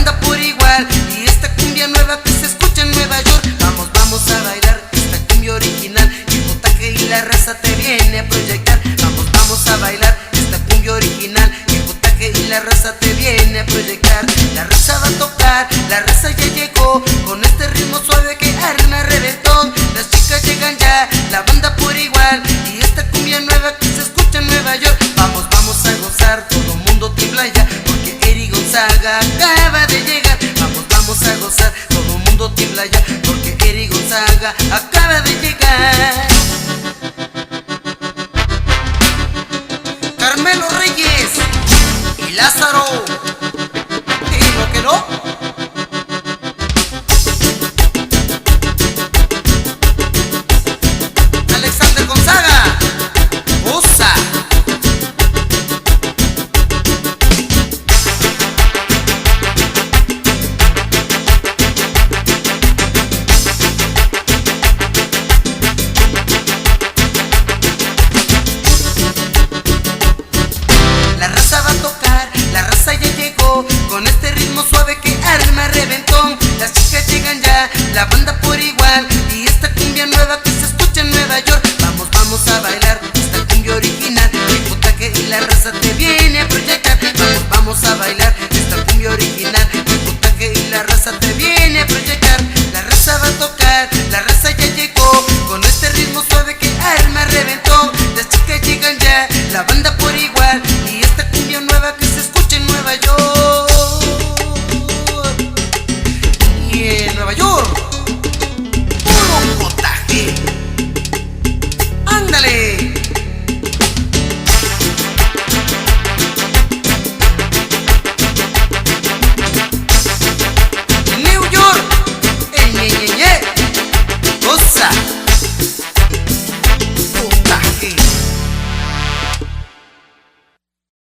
banda por igual. Y esta cumbia nueva que se escucha en Nueva York. Vamos, vamos a bailar esta cumbia original. Y el potaje y la raza te viene a proyectar. Vamos, vamos a bailar esta cumbia original. Y el potaje y la raza te viene a proyectar. La raza va a tocar, la raza ya llegó. Con este ritmo suave que arma reventón. Las chicas llegan ya, la banda por igual. Y esta cumbia nueva que se escucha en Nueva York. Vamos, vamos a gozar, todo mundo tiembla ya, porque Eric Gonzaga acaba de llegar. Vamos, vamos a gozar, todo mundo tiembla ya, porque Eric Gonzaga acaba de llegar. Carmelo Reyes y Lázaro, ¿y lo que no? Alexander Gonzaga, usa. La raza va a tocar, la raza ya llegó. Con este ritmo suave que arma reventón. Las chicas llegan ya, la banda por igual. Y esta cumbia nueva que se escucha en Nueva York. Vamos, vamos a bailar esta cumbia original. El potaje y la raza te viene a proyectar. Vamos, vamos a bailar esta cumbia original. El potaje y la raza te viene a proyectar. La raza va a tocar, la raza ya llegó. Con este ritmo suave que arma reventón. Las chicas llegan ya, la banda por igual. Y esta cumbia nueva que se escucha en Nueva York.